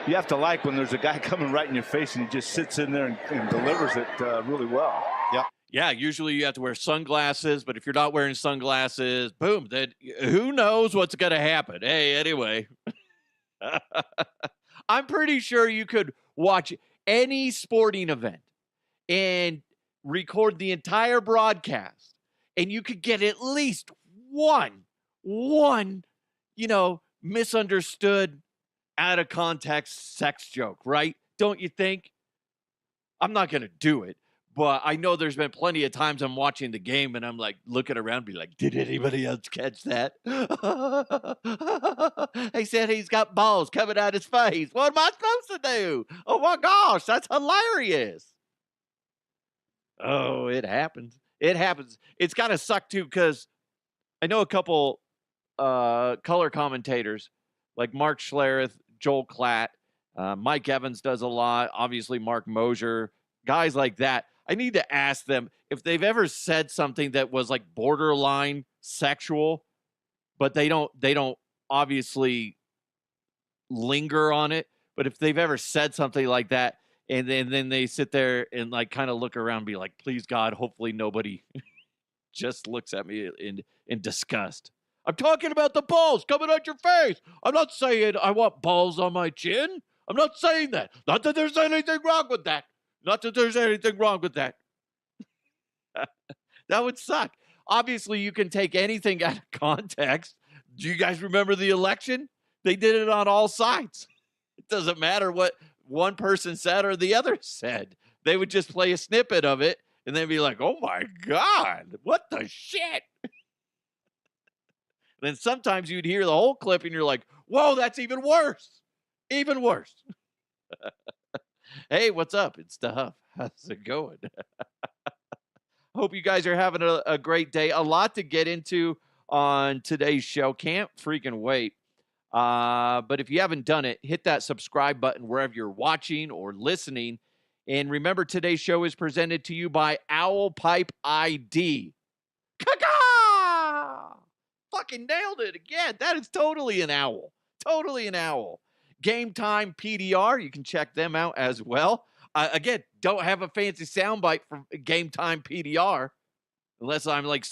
you have to like when there's a guy coming right in your face and he just sits in there and delivers it really well. Yep. Yeah, usually you have to wear sunglasses, but if you're not wearing sunglasses, boom, then who knows what's going to happen. Hey, anyway, I'm pretty sure you could watch any sporting event and record the entire broadcast, and you could get at least one, misunderstood, out of context sex joke, right? Don't you think? I'm not going to do it. But I know there's been plenty of times I'm watching the game and I'm like looking around, be like, did anybody else catch that? He said he's got balls coming out his face. What am I supposed to do? Oh my gosh, that's hilarious. Oh, it happens. It happens. It's got to suck too, because I know a couple color commentators like Mark Schlereth, Joel Klatt, Mike Evans does a lot. Obviously, Mark Mosier, guys like that. I need to ask them if they've ever said something that was like borderline sexual, but they don't obviously linger on it. But if they've ever said something like that, and then they sit there and like kind of look around and be like, please God, hopefully nobody just looks at me in disgust. I'm talking about the balls coming out your face. I'm not saying I want balls on my chin. I'm not saying that. Not that there's anything wrong with that. Not that there's anything wrong with that. That would suck. Obviously, you can take anything out of context. Do you guys remember the election? They did it on all sides. It doesn't matter what one person said or the other said. They would just play a snippet of it, and they'd be like, oh, my God, what the shit? Then sometimes you'd hear the whole clip, and you're like, whoa, that's even worse. Even worse. Hey, what's up? It's the Huff. How's it going? Hope you guys are having a great day. A lot to get into on today's show. Can't freaking wait. But if you haven't done it, hit that subscribe button wherever you're watching or listening. And remember, today's show is presented to you by Owl Pipe ID. Caca! Fucking nailed it again. That is totally an owl. Totally an owl. Game Time PDR. You can check them out as well. Again, don't have a fancy soundbite for Game Time PDR unless I'm like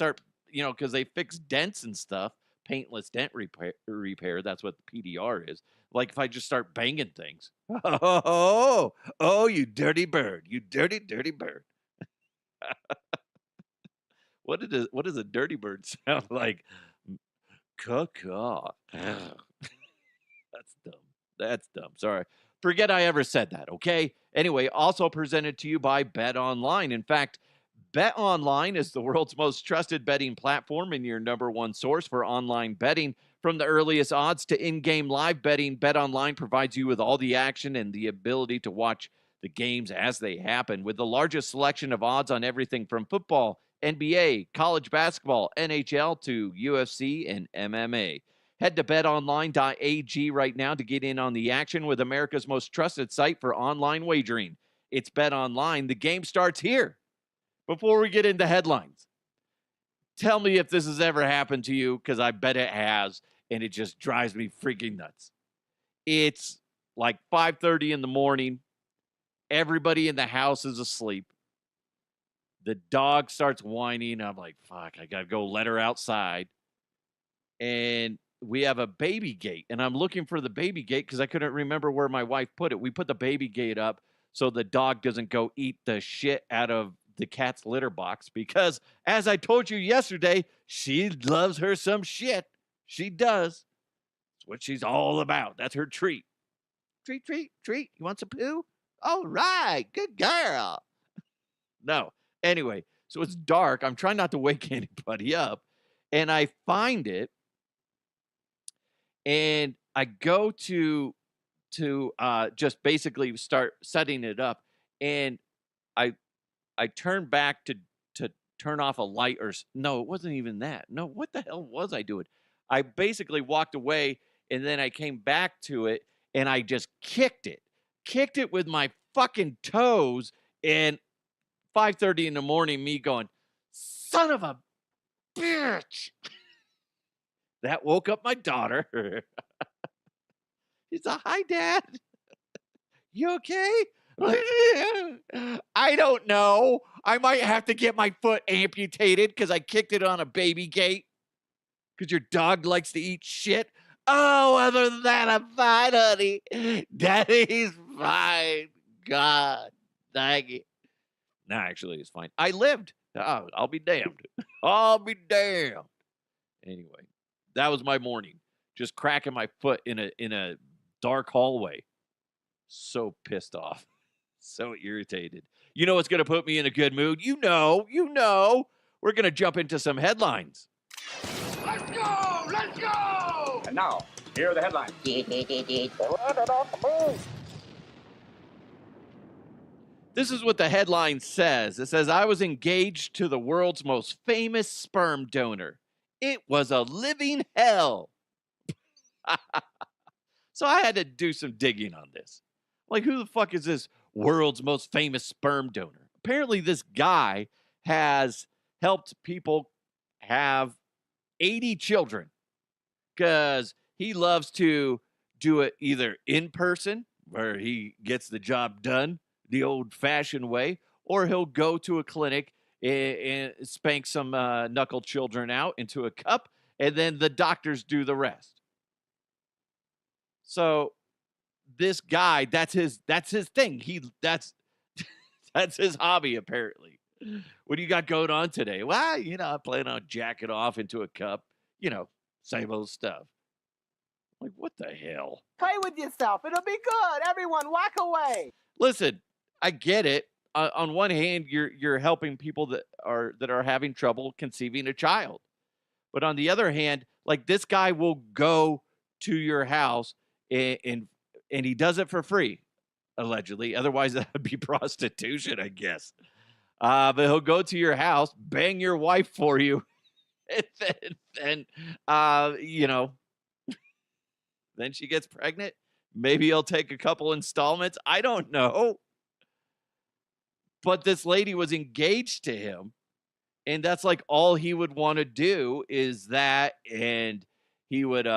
because they fix dents and stuff. Paintless dent repair. That's what the PDR is. Like if I just start banging things. Oh, you dirty bird. You dirty, dirty bird. What does a dirty bird sound like? Caw. That's dumb. That's dumb. Sorry. Forget I ever said that, okay? Anyway, also presented to you by BetOnline. In fact, BetOnline is the world's most trusted betting platform and your number one source for online betting. From the earliest odds to in-game live betting, BetOnline provides you with all the action and the ability to watch the games as they happen. With the largest selection of odds on everything from football, NBA, college basketball, NHL to UFC and MMA. Head to betonline.ag right now to get in on the action with America's most trusted site for online wagering. It's BetOnline. The game starts here. Before we get into headlines, tell me if this has ever happened to you, because I bet it has, and it just drives me freaking nuts. It's like 5:30 in the morning. Everybody in the house is asleep. The dog starts whining. I'm like, fuck, I got to go let her outside. And we have a baby gate, and I'm looking for the baby gate because I couldn't remember where my wife put it. We put the baby gate up so the dog doesn't go eat the shit out of the cat's litter box because, as I told you yesterday, she loves her some shit. She does. It's what she's all about. That's her treat. Treat. You want some poo? All right. Good girl. No. Anyway, so it's dark. I'm trying not to wake anybody up, and I find it. And I go to just basically start setting it up, and I turn back to turn off a light, or no, it wasn't even that. No, what the hell was I doing? I basically walked away, and then I came back to it, and I just kicked it with my fucking toes, and 5:30 in the morning, me going, son of a bitch. That woke up my daughter. She's like, hi, Dad. You okay? I don't know. I might have to get my foot amputated because I kicked it on a baby gate because your dog likes to eat shit. Oh, other than that, I'm fine, honey. Daddy's fine. God, thank you. No, actually, it's fine. I lived. Oh, I'll be damned. I'll be damned. Anyway, that was my morning. Just cracking my foot in a dark hallway. So pissed off. So irritated. You know what's going to put me in a good mood? You know. We're going to jump into some headlines. Let's go! Let's go! And now, here are the headlines. This is what the headline says. It says, I was engaged to the world's most famous sperm donor. It was a living hell. So I had to do some digging on this. Like, who the fuck is this world's most famous sperm donor? Apparently, this guy has helped people have 80 children because he loves to do it either in person, where he gets the job done the old-fashioned way, or he'll go to a clinic and spank some knuckle children out into a cup, and then the doctors do the rest. So this guy, that's his thing. That's his hobby, apparently. What do you got going on today? Well, I plan on jacking off into a cup. Same old stuff. Like, what the hell? Play with yourself. It'll be good. Everyone, walk away. Listen, I get it. On one hand, you're helping people that are having trouble conceiving a child, but on the other hand, like, this guy will go to your house and he does it for free, allegedly. Otherwise, that would be prostitution, I guess. But he'll go to your house, bang your wife for you, and then then she gets pregnant. Maybe he'll take a couple installments. I don't know. But this lady was engaged to him, and that's like all he would want to do is that, and he would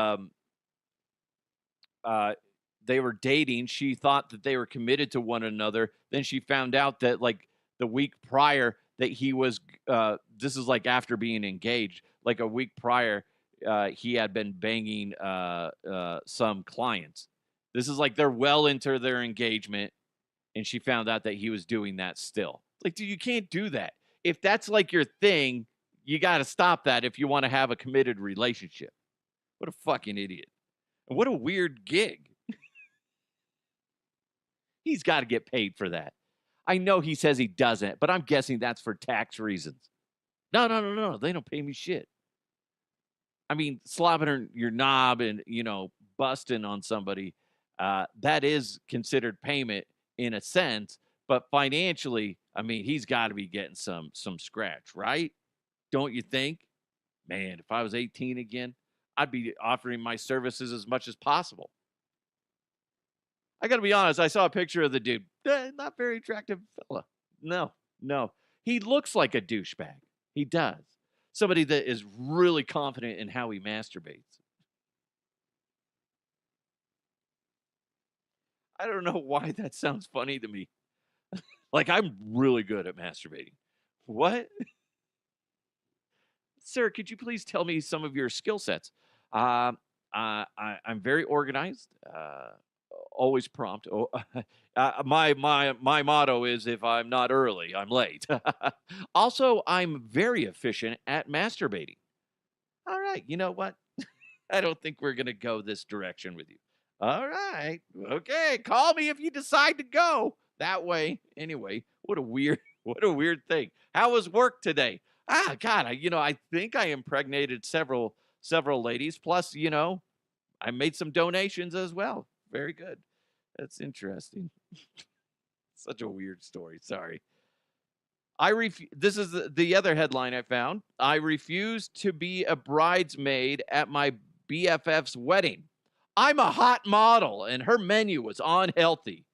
they were dating. She thought that they were committed to one another. Then she found out that, like, the week prior that he was this is like after being engaged, like a week prior, he had been banging some clients. This is like they're well into their engagement, and she found out that he was doing that still. Like, dude, you can't do that. If that's like your thing, you got to stop that if you want to have a committed relationship. What a fucking idiot. And what a weird gig. He's got to get paid for that. I know he says he doesn't, but I'm guessing that's for tax reasons. No. They don't pay me shit. I mean, slobbing your knob and, busting on somebody, that is considered payment in a sense, but financially, I mean, he's got to be getting some scratch, right? Don't you think? Man, if I was 18 again, I'd be offering my services as much as possible. I got to be honest, I saw a picture of the dude. Not very attractive fella. No. He looks like a douchebag. He does. Somebody that is really confident in how he masturbates. I don't know why that sounds funny to me. Like, I'm really good at masturbating. What? Sir, could you please tell me some of your skill sets? I'm very organized. Always prompt. My motto is, if I'm not early, I'm late. Also, I'm very efficient at masturbating. All right, you know what? I don't think we're going to go this direction with you. All right. Okay, call me if you decide to go that way. Anyway, what a weird thing. How was work today? God, I think I impregnated several ladies. Plus, I made some donations as well. Very good. That's interesting. Such a weird story. Sorry. This is the other headline I found. I refused to be a bridesmaid at my BFF's wedding. I'm a hot model, and her menu was unhealthy.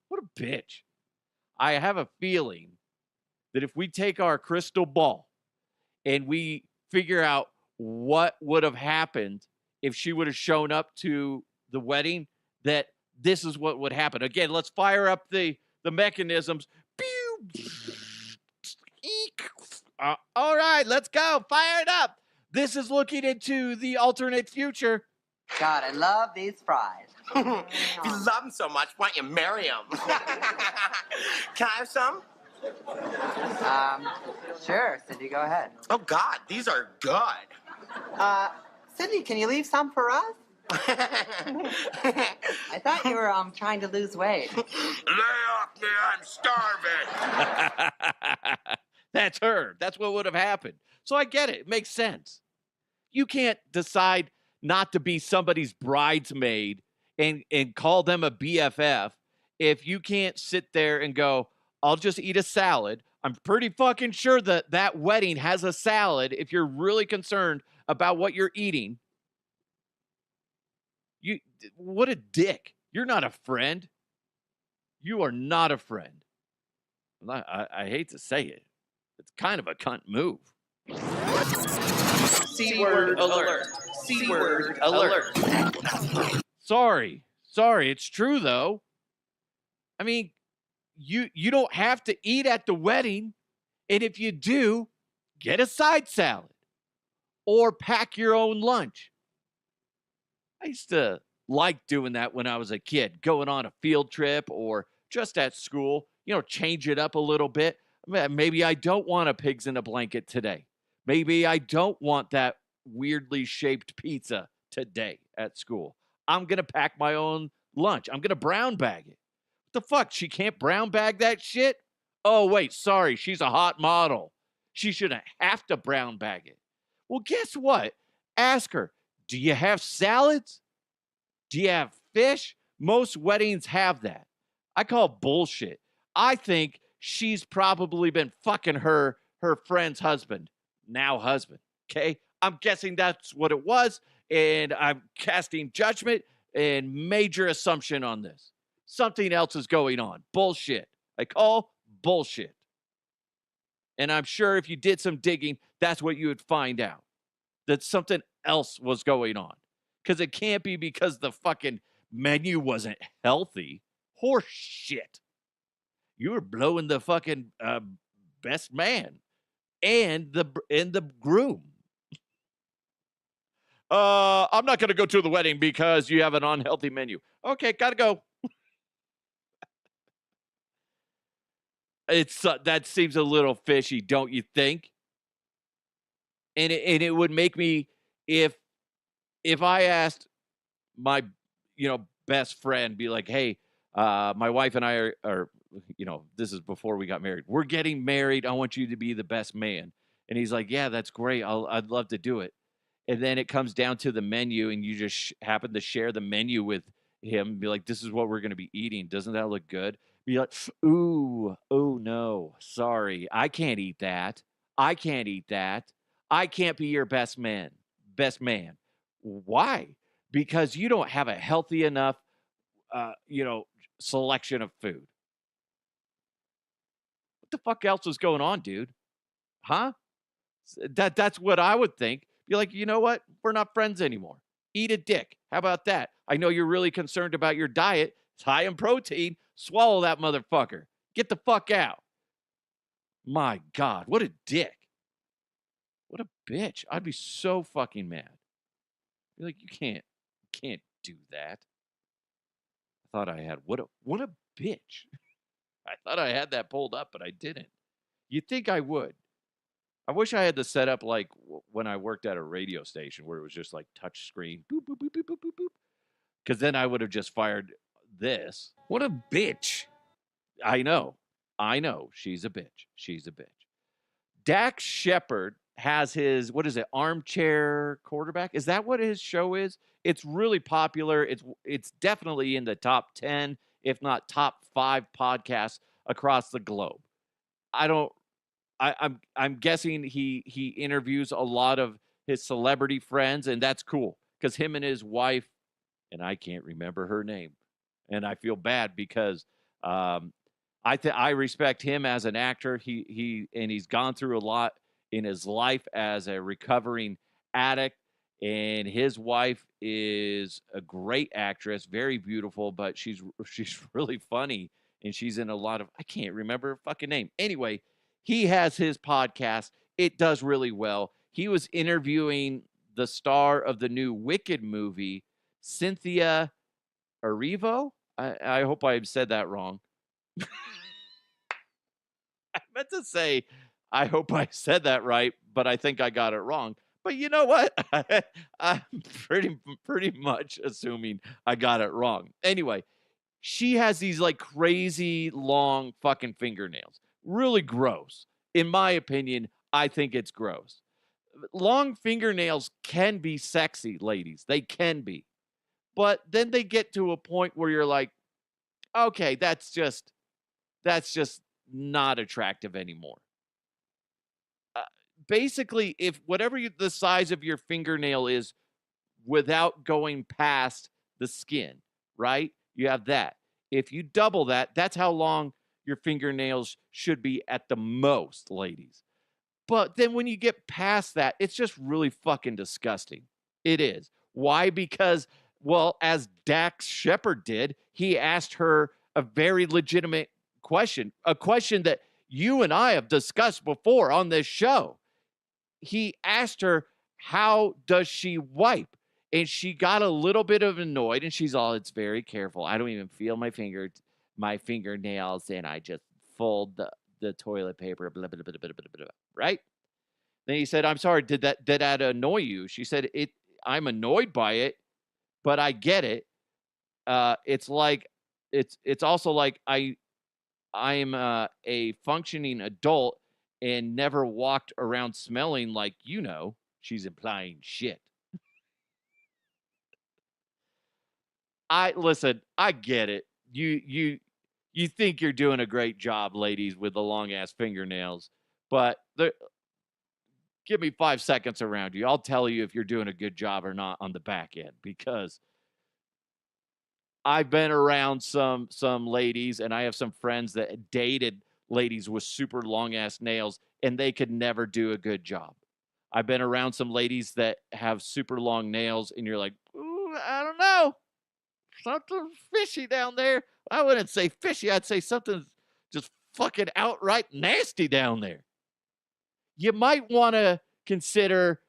What a bitch. I have a feeling that if we take our crystal ball and we figure out what would have happened if she would have shown up to the wedding, that this is what would happen. Again, let's fire up the mechanisms. Pew! All right, let's go. Fire it up. This is looking into the alternate future. God, I love these fries. If you love them so much, why don't you marry them? Can I have some? Sure, Cindy, go ahead. Oh, God, these are good. Cindy, can you leave some for us? I thought you were trying to lose weight. Lay off me, I'm starving. That's her. That's what would have happened. So I get it. It makes sense. You can't decide not to be somebody's bridesmaid and call them a BFF if you can't sit there and go, I'll just eat a salad. I'm pretty fucking sure that that wedding has a salad if you're really concerned about what you're eating. What a dick. You're not a friend. You are not a friend. I hate to say it. It's kind of a cunt move. C-word alert. C-word alert. Sorry. It's true, though. I mean, you don't have to eat at the wedding. And if you do, get a side salad. Or pack your own lunch. I used to like doing that when I was a kid, going on a field trip or just at school, change it up a little bit. Maybe I don't want a pigs in a blanket today. Maybe I don't want that weirdly shaped pizza today at school. I'm going to pack my own lunch. I'm going to brown bag it. What the fuck? She can't brown bag that shit? Oh, wait, sorry. She's a hot model. She shouldn't have to brown bag it. Well, guess what? Ask her, do you have salads? Do you have fish? Most weddings have that. I call bullshit. I think she's probably been fucking her friend's husband. Now husband. Okay? I'm guessing that's what it was, and I'm casting judgment and major assumption on this. Something else is going on. Bullshit. I call bullshit. And I'm sure if you did some digging, that's what you would find out. That something else was going on. Because it can't be because the fucking menu wasn't healthy. Horse shit. You were blowing the fucking best man and the groom. I'm not going to go to the wedding because you have an unhealthy menu. Okay, gotta go. It's that seems a little fishy, don't you think? And it would make me if I asked my best friend, be like, hey, my wife and I are this is before we got married. We're getting married. I want you to be the best man. And he's like, yeah, that's great. I'd love to do it. And then it comes down to the menu, and you just happen to share the menu with him and be like, this is what we're going to be eating. Doesn't that look good? Be like, ooh, oh no, sorry. I can't eat that. I can't eat that. I can't be your best man. Why? Because you don't have a healthy enough, selection of food. What the fuck else is going on, dude? Huh? That's what I would think. Be like, you know what? We're not friends anymore. Eat a dick. How about that? I know you're really concerned about your diet. It's high in protein. Swallow that motherfucker. Get the fuck out. My God, what a dick. What a bitch. I'd be so fucking mad. Be like, you can't do that. I thought I had what a bitch. I thought I had that pulled up, but I didn't. You'd think I would. I wish I had the setup like when I worked at a radio station where it was just like touch screen. Boop, boop, boop, boop, boop, boop, boop. Because then I would have just fired this. What a bitch. I know. She's a bitch. Dax Shepard has his, armchair quarterback? Is that what his show is? It's really popular. It's definitely in the top 10, if not top 5 podcasts across the globe. I'm guessing he interviews a lot of his celebrity friends, and that's cool because him and his wife, and I can't remember her name, and I feel bad because I respect him as an actor. He's gone through a lot in his life as a recovering addict, and his wife is a great actress, very beautiful, but she's really funny, and she's in a lot of, I can't remember her fucking name. Anyway, he has his podcast. It does really well. He was interviewing the star of the new Wicked movie, Cynthia Erivo. I hope I said that wrong. I meant to say, I hope I said that right, but I think I got it wrong. But you know what? I'm pretty much assuming I got it wrong. Anyway, she has these like crazy long fucking fingernails. Really gross. In my opinion, I think it's gross. Long fingernails can be sexy, ladies. They can be. But then they get to a point where you're like, okay, that's just not attractive anymore. Basically, if whatever the size of your fingernail is without going past the skin, right? You have that. If you double that, that's how long your fingernails should be at the most, ladies. But then when you get past that, it's just really fucking disgusting. It is. Why? Because, well, as Dax Shepard did, he asked her a very legitimate question, a question that you and I have discussed before on this show. He asked her, how does she wipe? And she got a little bit of annoyed, and she's all, it's very careful. I don't even feel my fingernails, and I just fold the toilet paper, blah, blah, blah, blah, blah, blah, blah, right? Then he said, I'm sorry, did that annoy you? She said, I'm annoyed by it, but I get it. It's like, it's also like I'm a functioning adult and never walked around smelling like, she's implying shit. Listen, I get it. You think you're doing a great job, ladies, with the long ass fingernails, but give me 5 seconds around you. I'll tell you if you're doing a good job or not on the back end, because I've been around some ladies, and I have some friends that dated ladies with super long ass nails, and they could never do a good job. I've been around some ladies that have super long nails, and you're like, ooh, I don't know. Something's fishy down there. I wouldn't say fishy. I'd say something's just fucking outright nasty down there. You might want to consider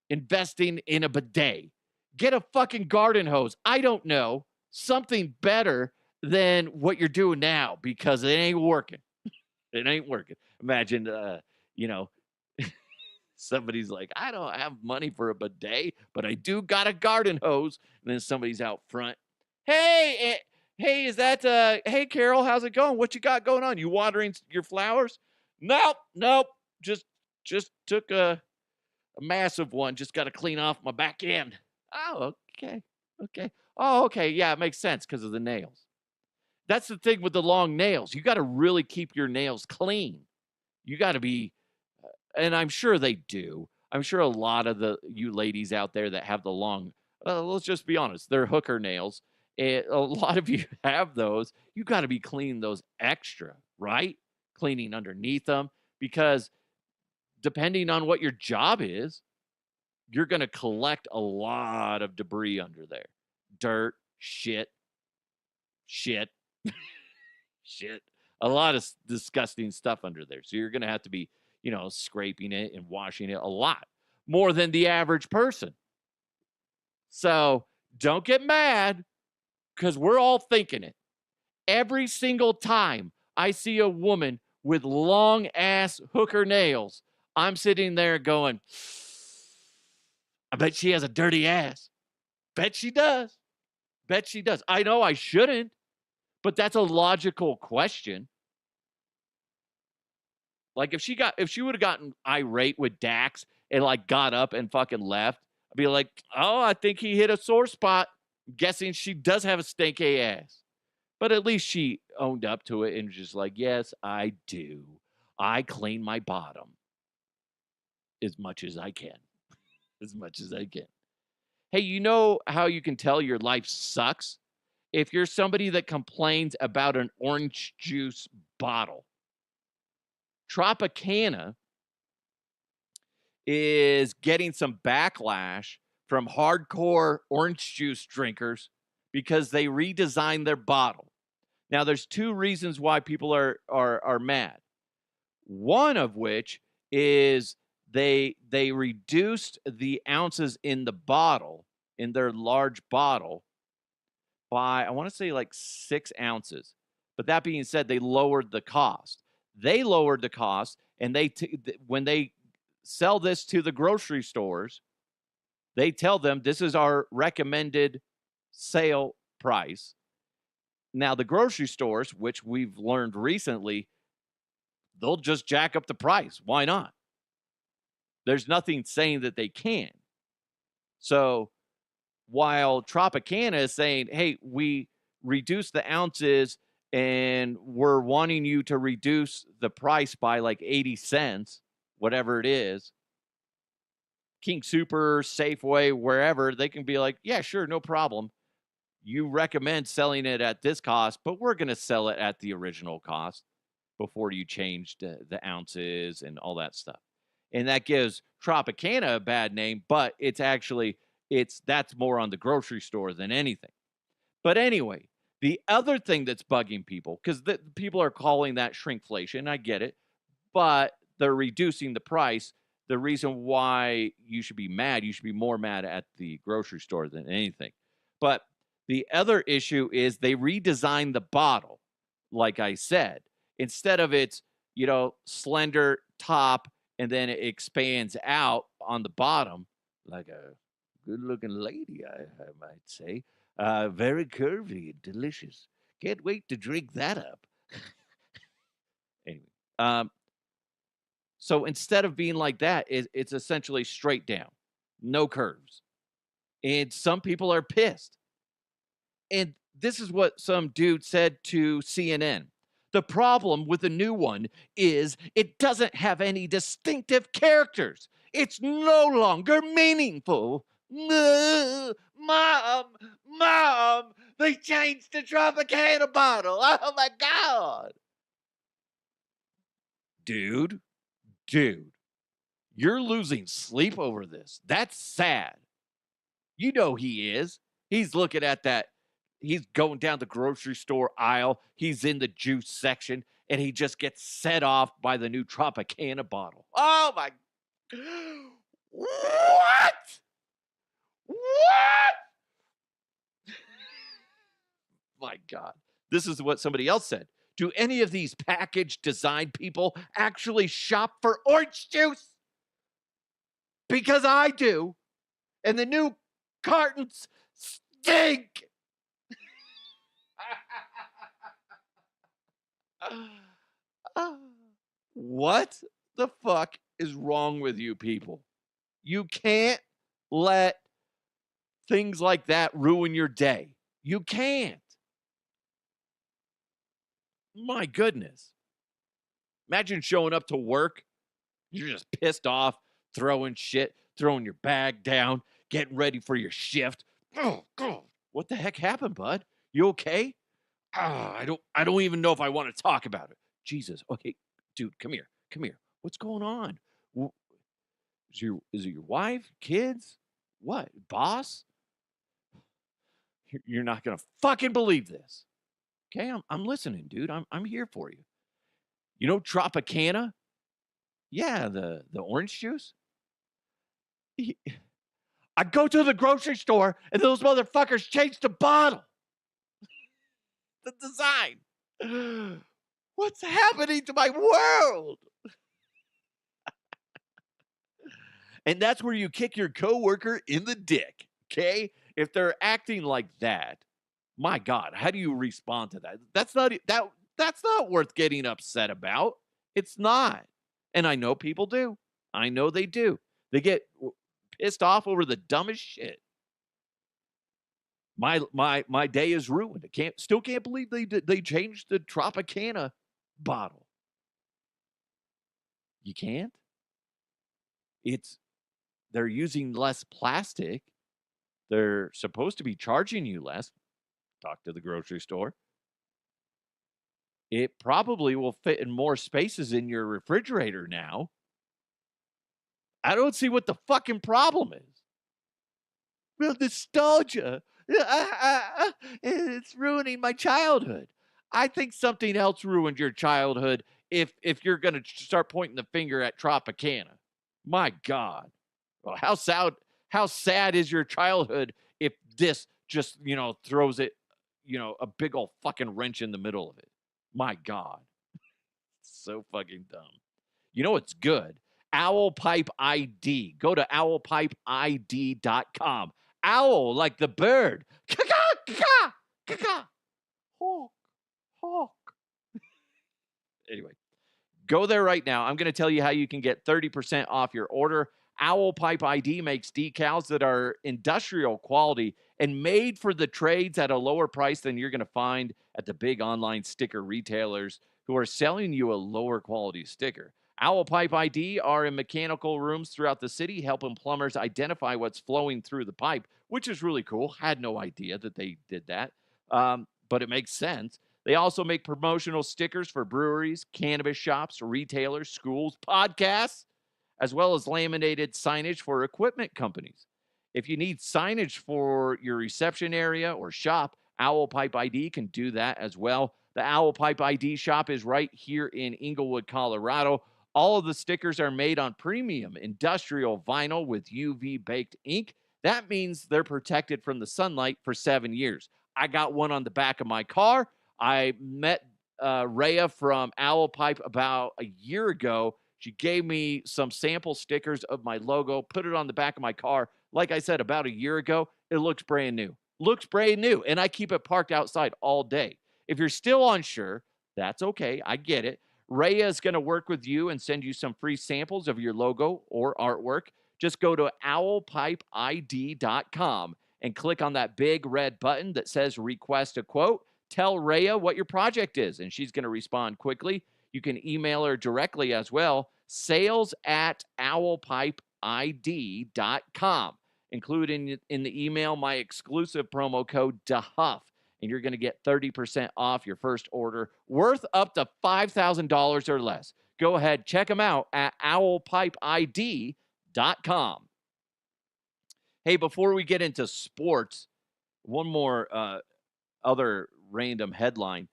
investing in a bidet. Get a fucking garden hose. I don't know. Something better than what you're doing now, because it ain't working. It ain't working. Imagine, somebody's like, I don't have money for a bidet, but I do got a garden hose. And then somebody's out front. Hey, is that, hey, Carol, how's it going? What you got going on? You watering your flowers? Nope. Just took a massive one. Just got to clean off my back end. Oh, okay. Oh, okay. Yeah, it makes sense because of the nails. That's the thing with the long nails. You got to really keep your nails clean. You got to be, and I'm sure they do. I'm sure a lot of you ladies out there that have the long, let's just be honest, they're hooker nails. A lot of you have those. You got to be cleaning those extra, right? Cleaning underneath them, because depending on what your job is, you're going to collect a lot of debris under there. Dirt, shit. A lot of disgusting stuff under there. So you're going to have to be, scraping it and washing it a lot more than the average person. So don't get mad, because we're all thinking it. Every single time I see a woman with long ass hooker nails, I'm sitting there going, I bet she has a dirty ass. Bet she does. I know I shouldn't, but that's a logical question. Like if she would have gotten irate with Dax and like got up and fucking left, I'd be like, oh, I think he hit a sore spot. I'm guessing she does have a stinky ass. But at least she owned up to it and was just like, yes, I do. I clean my bottom as much as I can. Hey, you know how you can tell your life sucks? If you're somebody that complains about an orange juice bottle. Tropicana is getting some backlash from hardcore orange juice drinkers because they redesigned their bottle. Now, there's two reasons why people are mad. One of which is they reduced the ounces in the bottle, in their large bottle, by, I want to say, like 6 ounces. But that being said, they lowered the cost. They lowered the cost, and when they sell this to the grocery stores, they tell them this is our recommended sale price. Now, the grocery stores, which we've learned recently, they'll just jack up the price. Why not? There's nothing saying that they can. So while Tropicana is saying, hey, we reduce the ounces and we're wanting you to reduce the price by like 80 cents, whatever it is, King Super, Safeway, wherever, they can be like, yeah, sure, no problem. You recommend selling it at this cost, but we're going to sell it at the original cost before you change the ounces and all that stuff. And that gives Tropicana a bad name, but that's more on the grocery store than anything. But anyway, the other thing that's bugging people, because people are calling that shrinkflation, I get it, but they're reducing the price. The reason why you should be mad, you should be more mad at the grocery store than anything. But the other issue is they redesigned the bottle, like I said. Instead of its, slender top and then it expands out on the bottom like a good-looking lady, I might say. Very curvy and delicious. Can't wait to drink that up. Anyway, so instead of being like that, it's essentially straight down, no curves. And some people are pissed. And this is what some dude said to CNN. The problem with the new one is it doesn't have any distinctive characters. It's no longer meaningful. Mom, they changed the Tropicana bottle. Oh my God. Dude, you're losing sleep over this. That's sad. You know he is. He's looking at that. He's going down the grocery store aisle. He's in the juice section, and he just gets set off by the new Tropicana bottle. Oh, my. What? My God. This is what somebody else said. Do any of these package design people actually shop for orange juice? Because I do. And the new cartons stink. What the fuck is wrong with you people? You can't let things like that ruin your day. You can't. My goodness. Imagine showing up to work. You're just pissed off, throwing shit, throwing your bag down, getting ready for your shift. Oh, God. What the heck happened, bud? You okay? I don't even know if I want to talk about it. Jesus. Okay, dude, come here. What's going on? Is it your wife? Kids? What? Boss? You're not gonna fucking believe this. Okay, I'm listening, dude. I'm here for you. You know Tropicana? Yeah, the orange juice. I go to the grocery store and those motherfuckers change the bottle. The design. What's happening to my world? And that's where you kick your coworker in the dick, okay? If they're acting like that, my God, how do you respond to that? That's not worth getting upset about. It's not. And I know people do. I know they do. They get pissed off over the dumbest shit. My day is ruined. I still can't believe they changed the Tropicana bottle. You can't? They're using less plastic. They're supposed to be charging you less. Talk to the grocery store. It probably will fit in more spaces in your refrigerator now. I don't see what the fucking problem is. Well, nostalgia. It's ruining my childhood. I think something else ruined your childhood if you're going to start pointing the finger at Tropicana. My God. Well, how sad is your childhood if this just, throws it, a big old fucking wrench in the middle of it? My God. So fucking dumb. You know what's good? Owl Pipe ID. Go to owlpipeid.com. Owl, like the bird. Caw-caw, caw-caw, caw-caw. Hawk, hawk. Anyway, go there right now. I'm going to tell you how you can get 30% off your order. Owl Pipe ID makes decals that are industrial quality and made for the trades at a lower price than you're going to find at the big online sticker retailers who are selling you a lower quality sticker. Owl Pipe ID are in mechanical rooms throughout the city, helping plumbers identify what's flowing through the pipe, which is really cool. Had no idea that they did that, but it makes sense. They also make promotional stickers for breweries, cannabis shops, retailers, schools, podcasts, as well as laminated signage for equipment companies. If you need signage for your reception area or shop, Owl Pipe ID can do that as well. The Owl Pipe ID shop is right here in Inglewood, Colorado. All of the stickers are made on premium industrial vinyl with UV-baked ink. That means they're protected from the sunlight for 7 years. I got one on the back of my car. I met Rhea from Owl Pipe about a year ago. She gave me some sample stickers of my logo, put it on the back of my car. Like I said, about a year ago, it looks brand new. Looks brand new, and I keep it parked outside all day. If you're still unsure, that's okay. I get it. Rhea is going to work with you and send you some free samples of your logo or artwork. Just go to owlpipeid.com and click on that big red button that says request a quote. Tell Rhea what your project is, and she's going to respond quickly. You can email her directly as well, sales@owlpipeid.com. Include in the email my exclusive promo code DeHuff, and you're going to get 30% off your first order worth up to $5,000 or less. Go ahead, check them out at owlpipeid.com. Hey, before we get into sports, one more other random headline.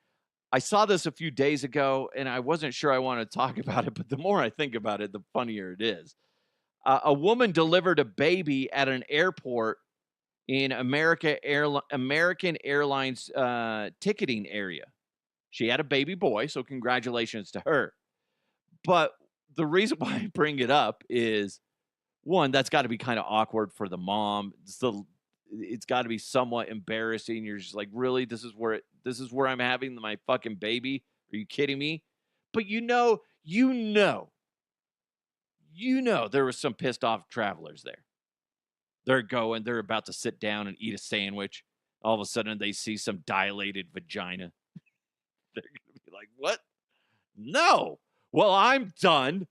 I saw this a few days ago, and I wasn't sure I wanted to talk about it, but the more I think about it, the funnier it is. A woman delivered a baby at an airport in American Airlines ticketing area. She had a baby boy, so congratulations to her. But the reason why I bring it up is, one, that's got to be kind of awkward for the mom. It's got to be somewhat embarrassing. You're just like, really? This is where I'm having my fucking baby? Are you kidding me? But you know, there was some pissed off travelers there. They're about to sit down and eat a sandwich. All of a sudden, they see some dilated vagina. They're going to be like, what? No. Well, I'm done.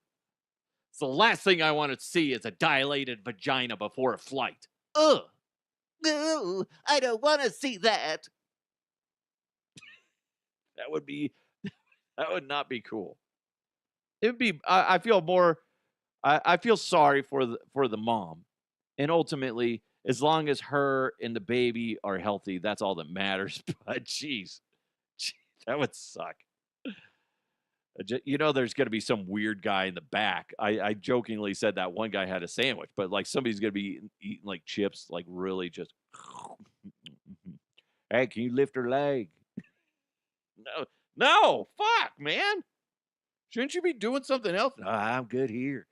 It's the last thing I want to see is a dilated vagina before a flight. Ugh. No, I don't want to see that. That would not be cool. It would be, I feel sorry for the mom. And ultimately, as long as her and the baby are healthy, that's all that matters. But geez, that would suck. There's going to be some weird guy in the back. I jokingly said that one guy had a sandwich, but like somebody's going to be eating like chips, like really just, hey, can you lift her leg? No, fuck, man. Shouldn't you be doing something else? No, I'm good here.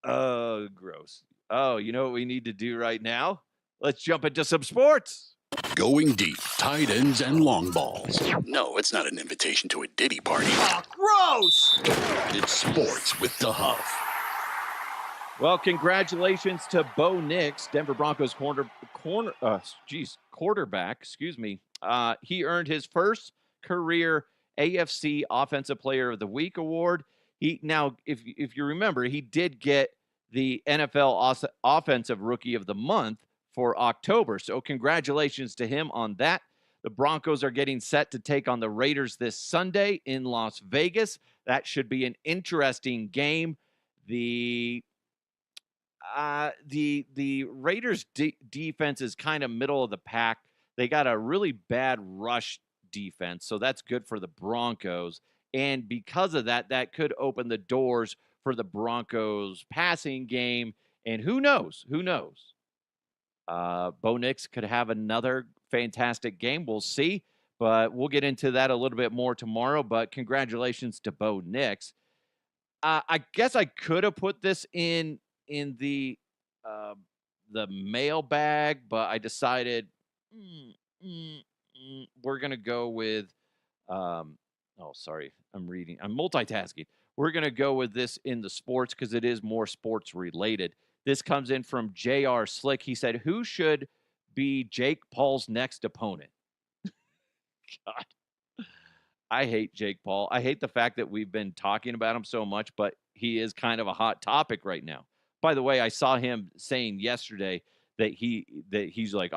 Oh, gross. Oh, you know what we need to do right now? Let's jump into some sports. Going deep, tight ends, and long balls. No, it's not an invitation to a Diddy party. Oh, gross! It's sports with the Huff. Well, congratulations to Bo Nix, Denver Broncos quarterback. Excuse me. He earned his first career AFC Offensive Player of the Week award. If you remember, he did get the NFL Offensive Rookie of the Month for October. So congratulations to him on that. The Broncos are getting set to take on the Raiders this Sunday in Las Vegas. That should be an interesting game. The The Raiders defense is kind of middle of the pack. They got a really bad rush defense, so that's good for the Broncos. And because of that, that could open the doors for the Broncos passing game. And who knows? Who knows? Bo Nix could have another fantastic game. We'll see. But we'll get into that a little bit more tomorrow. But congratulations to Bo Nix. I guess I could have put this in the mailbag, but I decided we're gonna go with. Sorry, I'm multitasking. We're gonna go with this in the sports because it is more sports related. This comes in from J.R. Slick. He said, "Who should be Jake Paul's next opponent?" God. I hate Jake Paul. I hate the fact that we've been talking about him so much, but he is kind of a hot topic right now. By the way, I saw him saying yesterday that he's like,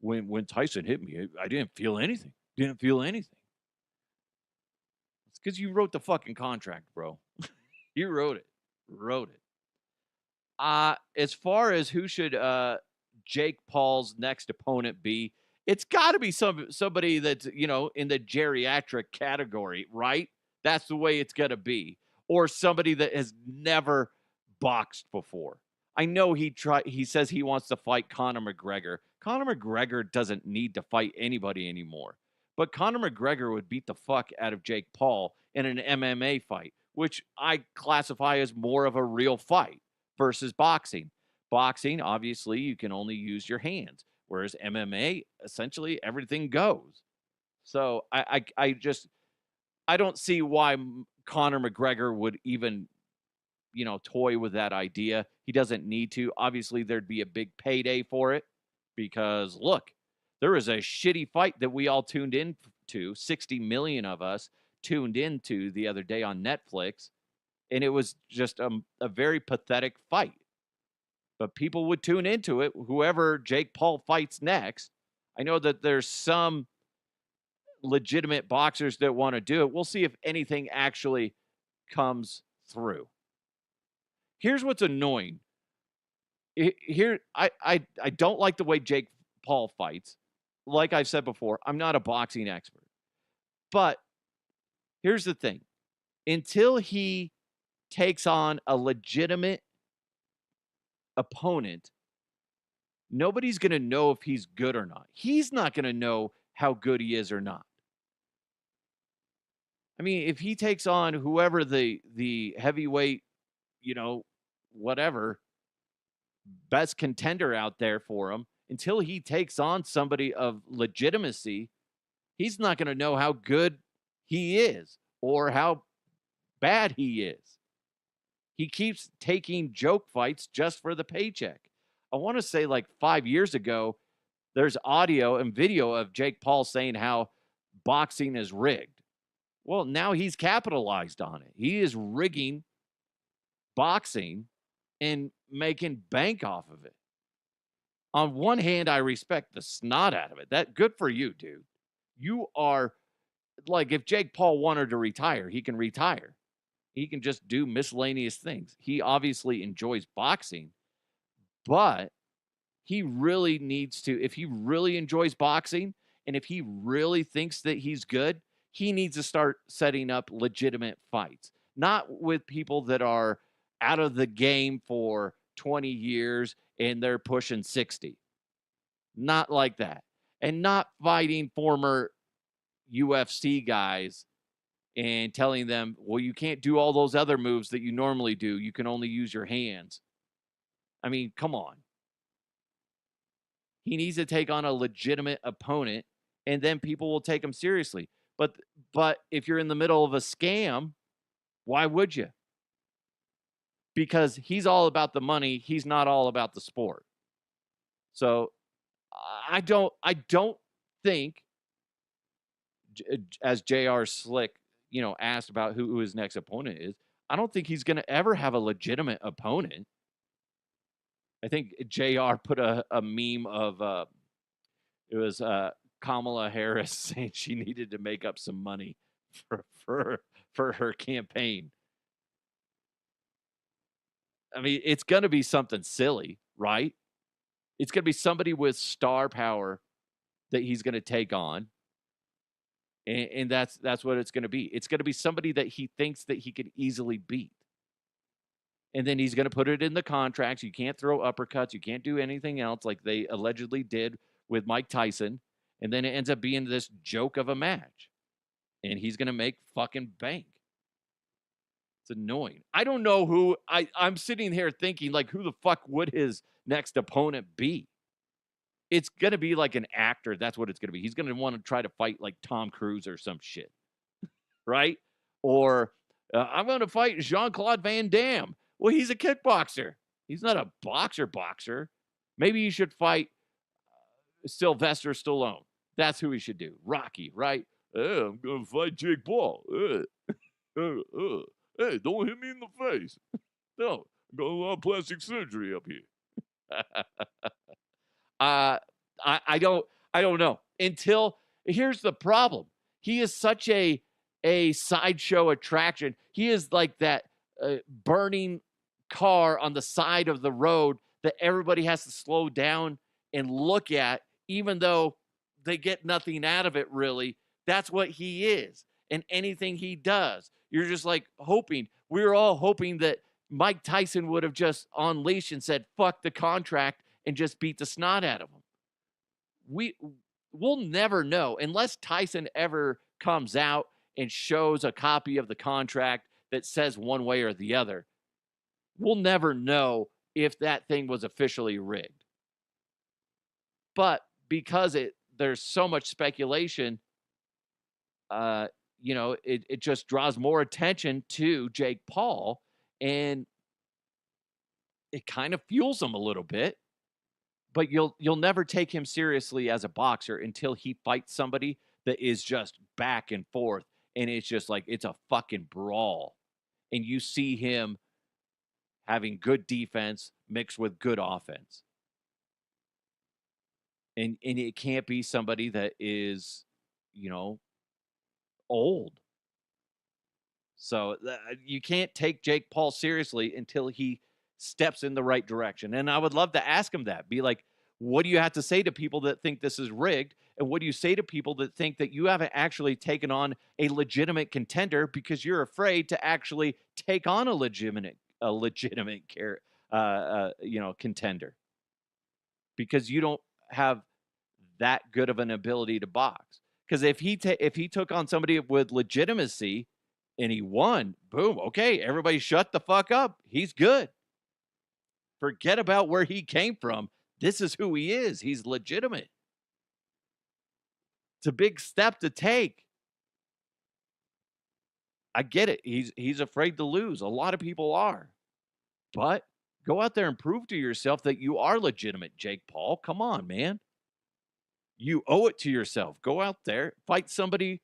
when Tyson hit me, I didn't feel anything. Didn't feel anything. It's because you wrote the fucking contract, bro. You wrote it. As far as who should Jake Paul's next opponent be, it's got to be somebody that's, in the geriatric category, right? That's the way it's going to be. Or somebody that has never boxed before. I know he says he wants to fight Conor McGregor. Conor McGregor doesn't need to fight anybody anymore. But Conor McGregor would beat the fuck out of Jake Paul in an MMA fight, which I classify as more of a real fight versus boxing. Boxing, obviously, you can only use your hands. Whereas MMA, essentially, everything goes. So I don't see why Conor McGregor would even, toy with that idea. He doesn't need to. Obviously, there'd be a big payday for it because, look, there was a shitty fight that we all tuned in to. 60 million of us tuned into the other day on Netflix, and it was just a very pathetic fight. But people would tune into it, whoever Jake Paul fights next. I know that there's some legitimate boxers that want to do it. We'll see if anything actually comes through. Here's what's annoying. I don't like the way Jake Paul fights. Like I've said before, I'm not a boxing expert. But here's the thing. Until he takes on a legitimate opponent, nobody's going to know if he's good or not. He's not going to know how good he is or not. I mean, if he takes on whoever the heavyweight, whatever, best contender out there for him, until he takes on somebody of legitimacy, he's not going to know how good he is or how bad he is. He keeps taking joke fights just for the paycheck. I want to say like 5 years ago, there's audio and video of Jake Paul saying how boxing is rigged. Well, now he's capitalized on it. He is rigging boxing and making bank off of it. On one hand, I respect the snot out of it. That good for you, dude. You are like, if Jake Paul wanted to retire, he can retire. He can just do miscellaneous things. He obviously enjoys boxing, but he really needs to, if he really enjoys boxing and if he really thinks that he's good, he needs to start setting up legitimate fights, not with people that are out of the game for 20 years and they're pushing 60. Not like that. And not fighting former UFC guys and telling them, well, you can't do all those other moves that you normally do. You can only use your hands. I mean, come on. He needs to take on a legitimate opponent, and then people will take him seriously. But if you're in the middle of a scam, why would you? Because he's all about the money. He's not all about the sport. So I don't think, as J.R. Slick, asked about who his next opponent is, I don't think he's going to ever have a legitimate opponent. I think JR put a meme of, it was Kamala Harris saying she needed to make up some money for her campaign. I mean, it's going to be something silly, right? It's going to be somebody with star power that he's going to take on. And that's what it's going to be. It's going to be somebody that he thinks that he could easily beat. And then he's going to put it in the contracts. You can't throw uppercuts. You can't do anything else like they allegedly did with Mike Tyson. And then it ends up being this joke of a match. And he's going to make fucking bank. It's annoying. I don't know who. I'm sitting here thinking, like, who the fuck would his next opponent be? It's going to be like an actor. That's what it's going to be. He's going to want to try to fight like Tom Cruise or some shit. Right? Or I'm going to fight Jean-Claude Van Damme. Well, he's a kickboxer. He's not a boxer. Maybe you should fight Sylvester Stallone. That's who he should do. Rocky, right? I'm going to fight Jake Paul. Hey, don't hit me in the face. No, I'm going to have plastic surgery up here. I don't know. Until here's the problem. He is such a sideshow attraction. He is like that burning car on the side of the road that everybody has to slow down and look at, even though they get nothing out of it really. That's what he is. And anything he does, you're just like hoping. We're all hoping that Mike Tyson would have just unleashed and said, fuck the contract, and just beat the snot out of him. We'll never know unless Tyson ever comes out and shows a copy of the contract that says one way or the other. We'll never know if that thing was officially rigged. But because there's so much speculation, it just draws more attention to Jake Paul, and it kind of fuels him a little bit. But you'll never take him seriously as a boxer until he fights somebody that is just back and forth, and it's just like it's a fucking brawl. And you see him having good defense mixed with good offense. And it can't be somebody that is, old. So you can't take Jake Paul seriously until he steps in the right direction. And I would love to ask him that. Be like, what do you have to say to people that think this is rigged? And what do you say to people that think that you haven't actually taken on a legitimate contender because you're afraid to actually take on a legitimate contender? Because you don't have that good of an ability to box. Because if he took on somebody with legitimacy and he won, boom, okay, everybody shut the fuck up. He's good. Forget about where he came from. This is who he is. He's legitimate. It's a big step to take. I get it. He's afraid to lose. A lot of people are. But go out there and prove to yourself that you are legitimate, Jake Paul. Come on, man. You owe it to yourself. Go out there, fight somebody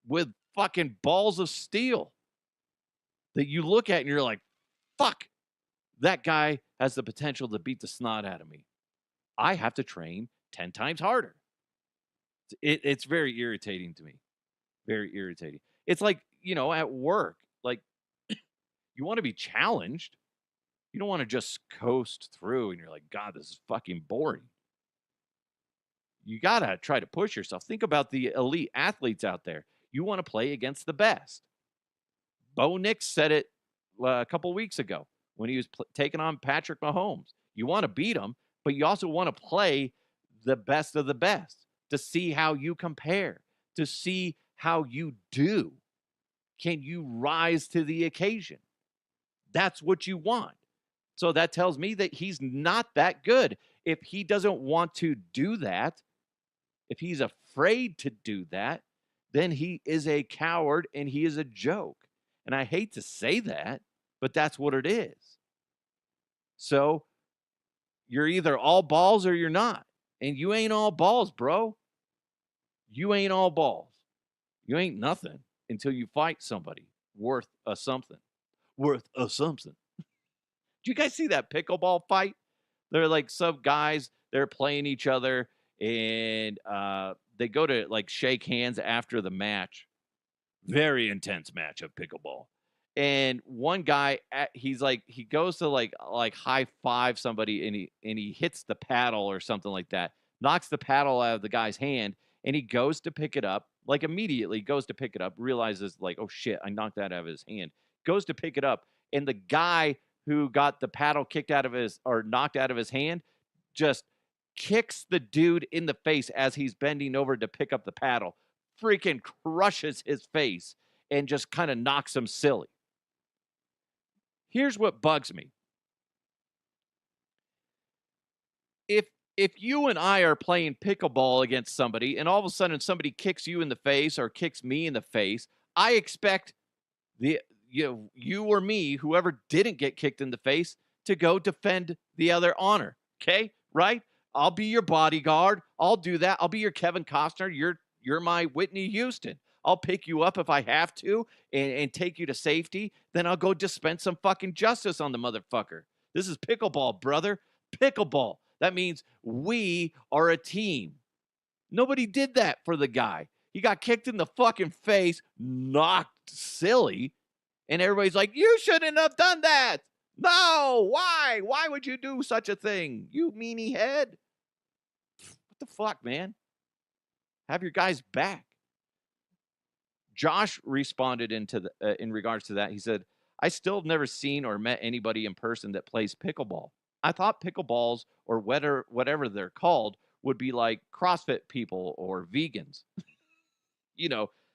with fucking balls of steel that you look at and you're like, fuck, that guy has the potential to beat the snot out of me. I have to train 10 times harder. It's very irritating to me. Very irritating. It's like, at work, like you want to be challenged. You don't want to just coast through and you're like, God, this is fucking boring. You got to try to push yourself. Think about the elite athletes out there. You want to play against the best. Bo Nix said it a couple weeks ago when he was taking on Patrick Mahomes. You want to beat him, but you also want to play the best of the best to see how you compare, to see how you do. Can you rise to the occasion? That's what you want. So that tells me that he's not that good. If he doesn't want to do that, if he's afraid to do that, then he is a coward and he is a joke. And I hate to say that, but that's what it is. So you're either all balls or you're not. And you ain't all balls, bro. You ain't all balls. You ain't nothing until you fight somebody worth a something. Worth a something. Do you guys see that pickleball fight? They're like some guys, they're playing each other, and they go to like shake hands after the match. Very intense match of pickleball. And one guy, he goes to like high five somebody, and he hits the paddle or something like that, knocks the paddle out of the guy's hand, and he goes to pick it up, like immediately goes to pick it up, realizes like, oh shit, I knocked that out of his hand, goes to pick it up, and the guy who got the paddle kicked out of his or knocked out of his hand just kicks the dude in the face as he's bending over to pick up the paddle, freaking crushes his face, and just kind of knocks him silly. Here's what bugs me. If you and I are playing pickleball against somebody, and all of a sudden somebody kicks you in the face or kicks me in the face, I expect you or me, whoever didn't get kicked in the face, to go defend the other honor. Okay? Right? I'll be your bodyguard. I'll do that. I'll be your Kevin Costner. You're my Whitney Houston. I'll pick you up if I have to and take you to safety. Then I'll go dispense some fucking justice on the motherfucker. This is pickleball, brother. Pickleball. That means we are a team. Nobody did that for the guy. He got kicked in the fucking face, knocked silly, and everybody's like, you shouldn't have done that. No, why? Why would you do such a thing? You meanie head. What the fuck, man? Have your guys back. Josh responded in regards to that. He said, I still have never seen or met anybody in person that plays pickleball. I thought pickleballs or whatever they're called would be like CrossFit people or vegans.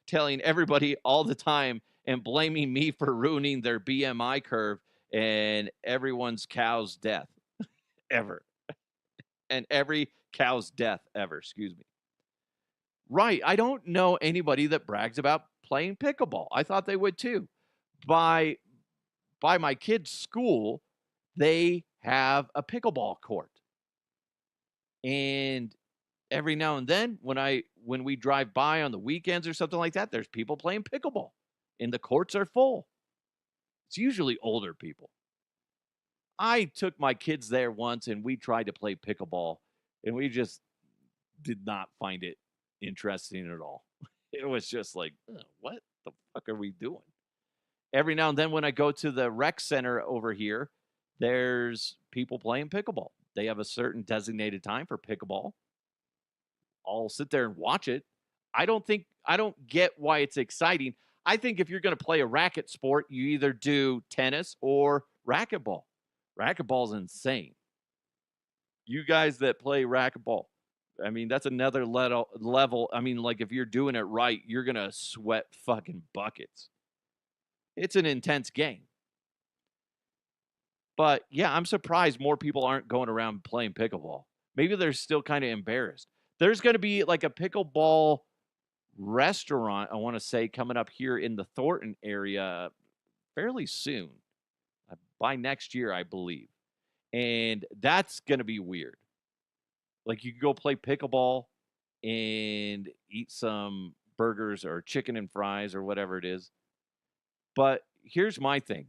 Telling everybody all the time and blaming me for ruining their BMI curve and everyone's cow's death ever. And every cow's death ever, excuse me. Right. I don't know anybody that brags about playing pickleball. I thought they would too. By my kids' school, they have a pickleball court. And every now and then when we drive by on the weekends or something like that, there's people playing pickleball and the courts are full. It's usually older people. I took my kids there once and we tried to play pickleball and we just did not find it interesting at all. It was just like, what the fuck are we doing? Every now and then when I go to the rec center over here, there's people playing pickleball. They have a certain designated time for pickleball. I'll sit there and watch it. I don't get why it's exciting. I think if you're going to play a racket sport, you either do tennis or racquetball. Racquetball's insane. You guys that play racquetball, I mean, that's another level. I mean, like if you're doing it right, you're going to sweat fucking buckets. It's an intense game. But yeah, I'm surprised more people aren't going around playing pickleball. Maybe they're still kind of embarrassed. There's going to be like a pickleball restaurant, I want to say, coming up here in the Thornton area fairly soon. By next year, I believe. And that's going to be weird. Like you can go play pickleball and eat some burgers or chicken and fries or whatever it is. But here's my thing.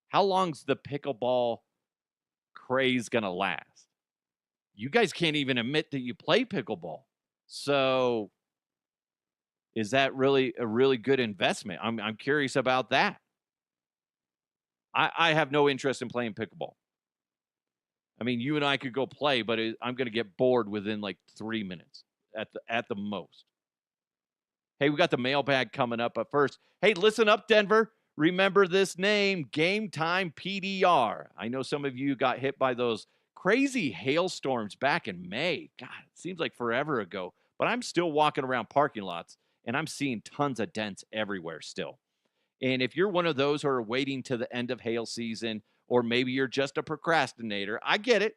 How long's the pickleball craze going to last? You guys can't even admit that you play pickleball. So is that really a really good investment? I'm curious about that. I have no interest in playing pickleball. I mean, you and I could go play, but I'm going to get bored within like 3 minutes at the most. Hey, we got the mailbag coming up. But first, hey, listen up, Denver. Remember this name, Game Time PDR. I know some of you got hit by those crazy hailstorms back in May. God, it seems like forever ago. But I'm still walking around parking lots, and I'm seeing tons of dents everywhere still. And if you're one of those who are waiting to the end of hail season, or maybe you're just a procrastinator, I get it.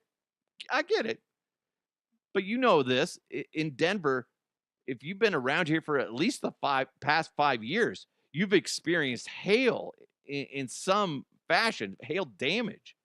But you know this, in Denver, if you've been around here for at least the past 5 years, you've experienced hail in some fashion, hail damage.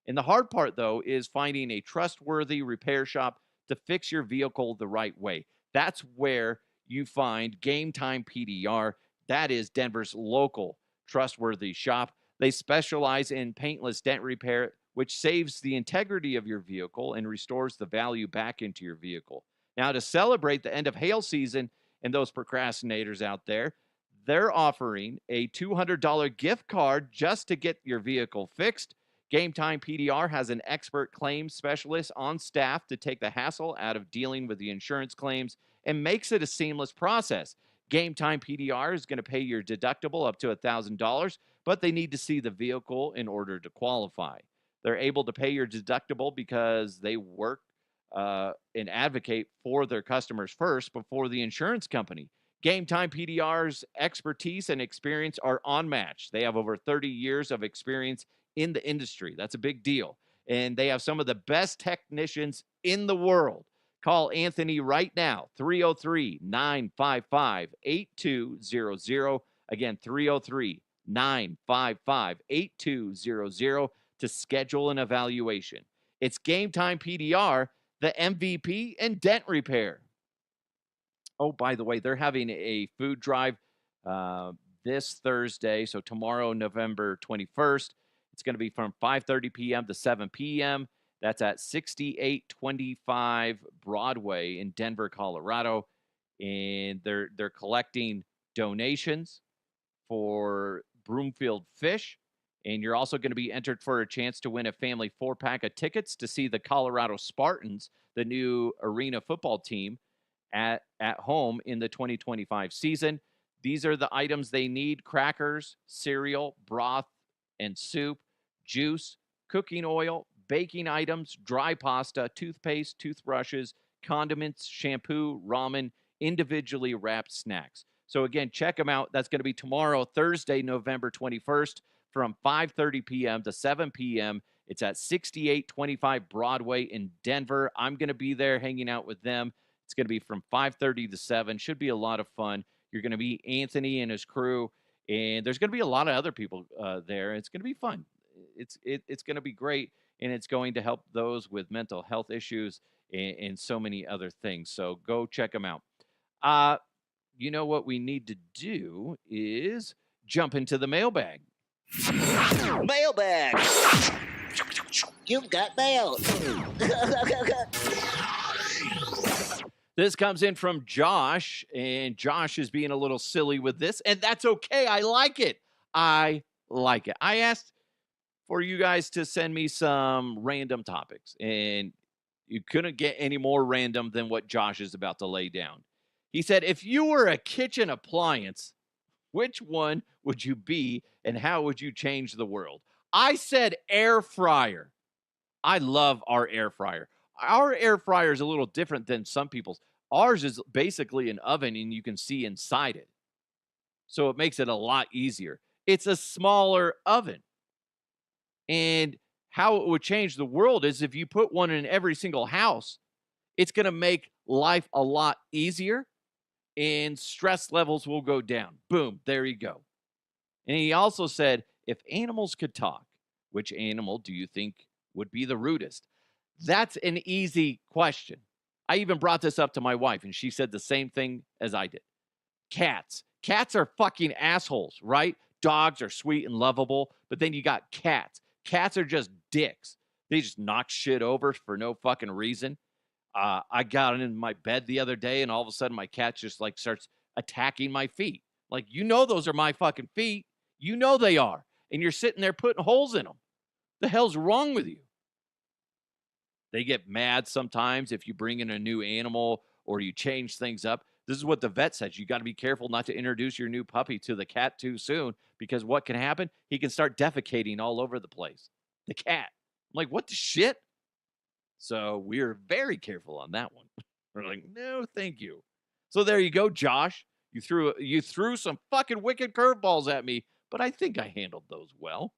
And the hard part, though, is finding a trustworthy repair shop to fix your vehicle the right way. That's where you find Game Time PDR. That is Denver's local trustworthy shop. They specialize in paintless dent repair, which saves the integrity of your vehicle and restores the value back into your vehicle. Now, to celebrate the end of hail season and those procrastinators out there, they're offering a $200 gift card just to get your vehicle fixed. Game Time PDR has an expert claims specialist on staff to take the hassle out of dealing with the insurance claims and makes it a seamless process. Game Time PDR is going to pay your deductible up to $1,000, but they need to see the vehicle in order to qualify. They're able to pay your deductible because they work and advocate for their customers first before the insurance company. Game Time PDR's expertise and experience are unmatched. They have over 30 years of experience in the industry. That's a big deal. And they have some of the best technicians in the world. Call Anthony right now, 303-955-8200. Again, 303-955-8200 to schedule an evaluation. It's Game Time PDR, the MVP in dent repair. Oh, by the way, they're having a food drive this Thursday. So tomorrow, November 21st. It's going to be from 5:30 p.m. to 7 p.m. That's at 6825 Broadway in Denver, Colorado. And they're collecting donations for Broomfield Fish. And you're also going to be entered for a chance to win a family 4-pack of tickets to see the Colorado Spartans, the new arena football team, at home in the 2025 season. These are the items they need: crackers, cereal, broth and soup, juice, cooking oil, baking items, dry pasta, toothpaste, toothbrushes, condiments, shampoo, ramen, individually wrapped snacks. So again, check them out. That's going to be tomorrow, Thursday, November 21st, from 5:30 p.m. to 7 p.m. It's at 6825 Broadway in Denver. I'm going to be there hanging out with them. It's going to be from 5:30 to 7. Should be a lot of fun. You're going to meet Anthony and his crew, and there's going to be a lot of other people there. It's going to be fun. It's going to be great, and it's going to help those with mental health issues and so many other things. So go check them out. You know what we need to do is jump into the mailbag. Mailbag. You've got mail. This comes in from Josh, and Josh is being a little silly with this, and that's okay. I like it. I like it. I asked for you guys to send me some random topics, and you couldn't get any more random than what Josh is about to lay down. He said, if you were a kitchen appliance, which one would you be, and how would you change the world? I said air fryer. I love our air fryer. Our air fryer is a little different than some people's. Ours is basically an oven, and you can see inside it. So it makes it a lot easier. It's a smaller oven. And how it would change the world is if you put one in every single house, it's going to make life a lot easier, and stress levels will go down. Boom, there you go. And he also said, if animals could talk, which animal do you think would be the rudest? That's an easy question. I even brought this up to my wife, and she said the same thing as I did. Cats. Cats are fucking assholes, right? Dogs are sweet and lovable, but then you got cats. Cats are just dicks. They just knock shit over for no fucking reason. I got in my bed the other day, and all of a sudden my cat just like starts attacking my feet. Like, you know those are my fucking feet. You know they are. And you're sitting there putting holes in them. The hell's wrong with you? They get mad sometimes if you bring in a new animal or you change things up. This is what the vet says. You got to be careful not to introduce your new puppy to the cat too soon, because what can happen? He can start defecating all over the place. The cat. I'm like, what the shit? So we're very careful on that one. We're like, no, thank you. So there you go, Josh. You threw some fucking wicked curveballs at me, but I think I handled those well.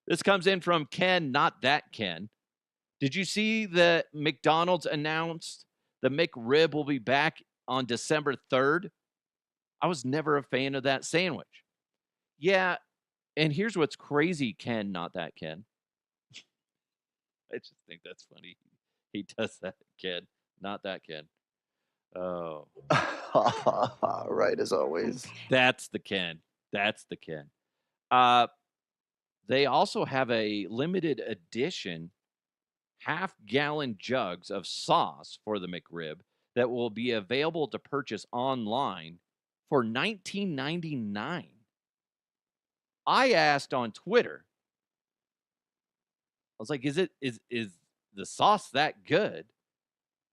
This comes in from Ken, not that Ken. Did you see that McDonald's announced the McRib will be back on December 3rd? I was never a fan of that sandwich. Yeah, and here's what's crazy, Ken, not that Ken. I just think that's funny. He does that, Ken, not that Ken. Oh. Right, as always. That's the Ken. That's the Ken. They also have a limited edition half-gallon jugs of sauce for the McRib that will be available to purchase online for $19.99. I asked on Twitter, I was like, is the sauce that good?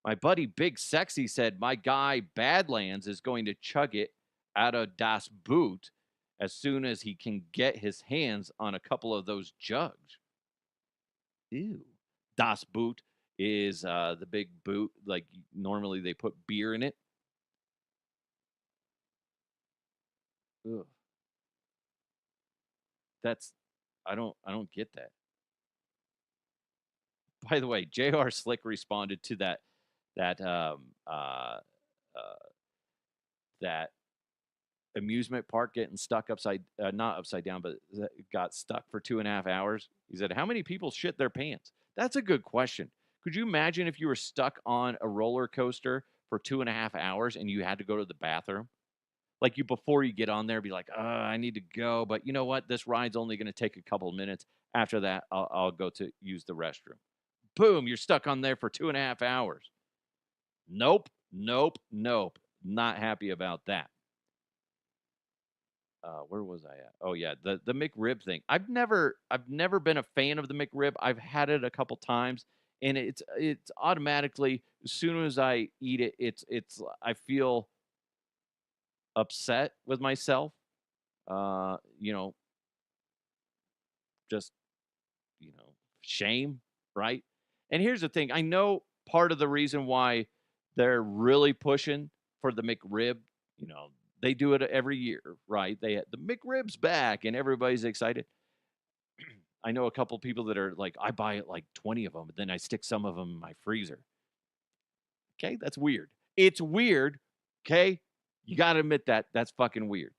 My buddy Big Sexy said, my guy Badlands is going to chug it out of Das Boot as soon as he can get his hands on a couple of those jugs. Ew. Das Boot is the big boot. Like normally they put beer in it. Ugh. I don't get that. By the way, J.R. Slick responded to that amusement park getting stuck not upside down, but got stuck for 2.5 hours. He said, how many people shit their pants? That's a good question. Could you imagine if you were stuck on a roller coaster for 2.5 hours and you had to go to the bathroom? Like before you get on there, be like, I need to go. But you know what? This ride's only going to take a couple of minutes. After that, I'll go to use the restroom. Boom, you're stuck on there for 2.5 hours. Nope. Not happy about that. Where was I at? Oh yeah, the McRib thing. I've never been a fan of the McRib. I've had it a couple times, and it's automatically, as soon as I eat it, it's I feel upset with myself. Just shame, right? And here's the thing. I know part of the reason why they're really pushing for the McRib, they do it every year, right? The McRib's back and everybody's excited. I know a couple people that are like, I buy it like 20 of them, and then I stick some of them in my freezer. Okay, that's weird. It's weird, okay? You got to admit that's fucking weird.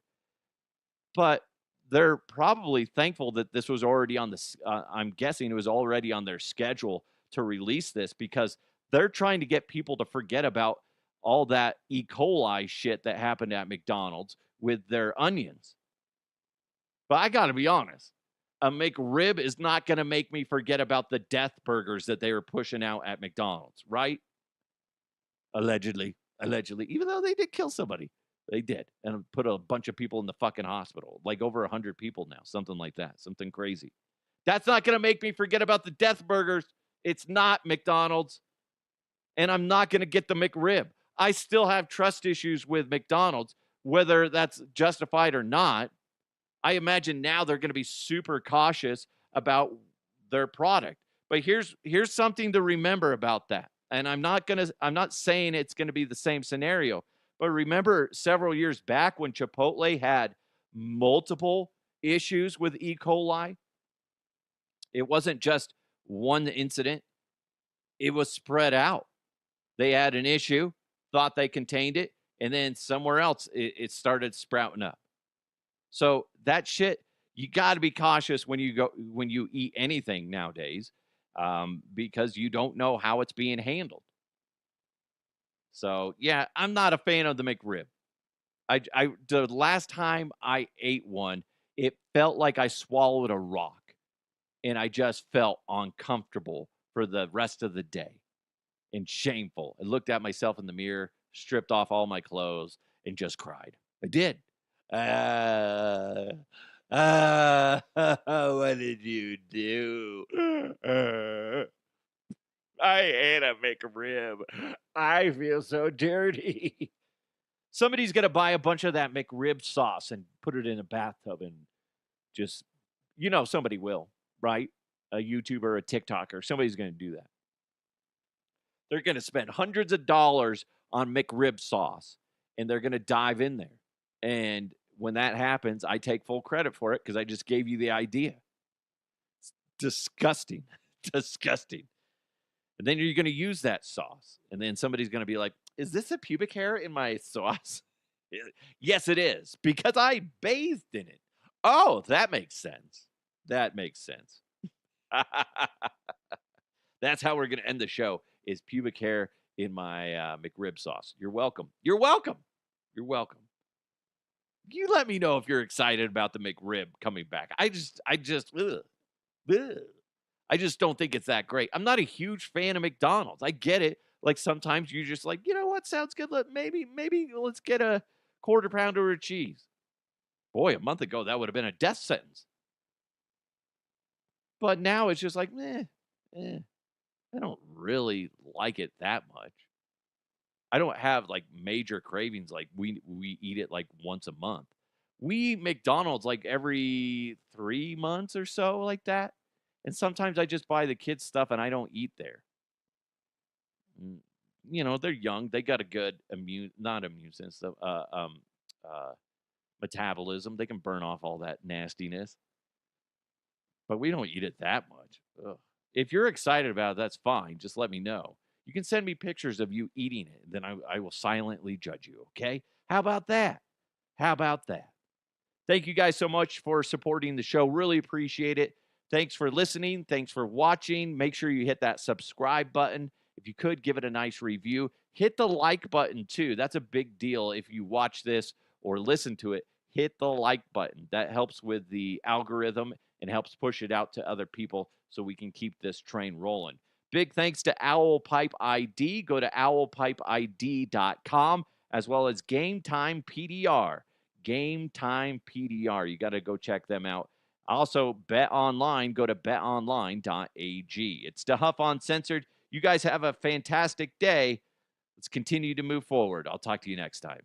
But they're probably thankful that this was already on I'm guessing it was already on their schedule to release this, because they're trying to get people to forget about all that E. coli shit that happened at McDonald's with their onions. But I got to be honest, a McRib is not going to make me forget about the death burgers that they were pushing out at McDonald's, right? Allegedly, even though they did kill somebody. They did, and put a bunch of people in the fucking hospital, like over 100 people now, something like that, something crazy. That's not going to make me forget about the death burgers. It's not McDonald's, and I'm not going to get the McRib. I still have trust issues with McDonald's, whether that's justified or not. I imagine now they're going to be super cautious about their product. But here's something to remember about that. And I'm not saying it's going to be the same scenario, but remember several years back when Chipotle had multiple issues with E. coli? It wasn't just one incident. It was spread out. They had an issue, thought they contained it, and then somewhere else it started sprouting up. So that shit, you got to be cautious when you eat anything nowadays, because you don't know how it's being handled. So yeah, I'm not a fan of the McRib. The last time I ate one, it felt like I swallowed a rock, and I just felt uncomfortable for the rest of the day and shameful. I looked at myself in the mirror, stripped off all my clothes, and just cried. I did. What did you do? I ate a McRib. I feel so dirty. Somebody's going to buy a bunch of that McRib sauce and put it in a bathtub and just, somebody will, right? A YouTuber, a TikToker, somebody's going to do that. They're going to spend hundreds of dollars on McRib sauce, and they're going to dive in there. And when that happens, I take full credit for it because I just gave you the idea. It's disgusting. Disgusting. And then you're going to use that sauce. And then somebody's going to be like, is this a pubic hair in my sauce? Yes, it is, because I bathed in it. Oh, that makes sense. That makes sense. That's how we're going to end the show, is pubic hair in my McRib sauce. You're welcome. You're welcome. You're welcome. You let me know if you're excited about the McRib coming back. I just don't think it's that great. I'm not a huge fan of McDonald's. I get it. Like sometimes you just like, you know what sounds good? Maybe let's get a Quarter pounder of cheese. Boy, a month ago, that would have been a death sentence. But now it's just like, I don't really like it that much. I don't have like major cravings. Like we eat it like once a month. We eat McDonald's like every 3 months or so, like that. And sometimes I just buy the kids stuff and I don't eat there. They're young. They got a good not immune system, metabolism. They can burn off all that nastiness. But we don't eat it that much. Ugh. If you're excited about it, that's fine. Just let me know. You can send me pictures of you eating it. Then I will silently judge you, okay? How about that? How about that? Thank you guys so much for supporting the show. Really appreciate it. Thanks for listening. Thanks for watching. Make sure you hit that subscribe button. If you could, give it a nice review. Hit the like button, too. That's a big deal if you watch this or listen to it. Hit the like button. That helps with the algorithm and helps push it out to other people so we can keep this train rolling. Big thanks to Owl Pipe ID. Go to owlpipeid.com as well as Game Time PDR. Game Time PDR. You got to go check them out. Also, Bet Online. Go to betonline.ag. It's DeHuff Uncensored. You guys have a fantastic day. Let's continue to move forward. I'll talk to you next time.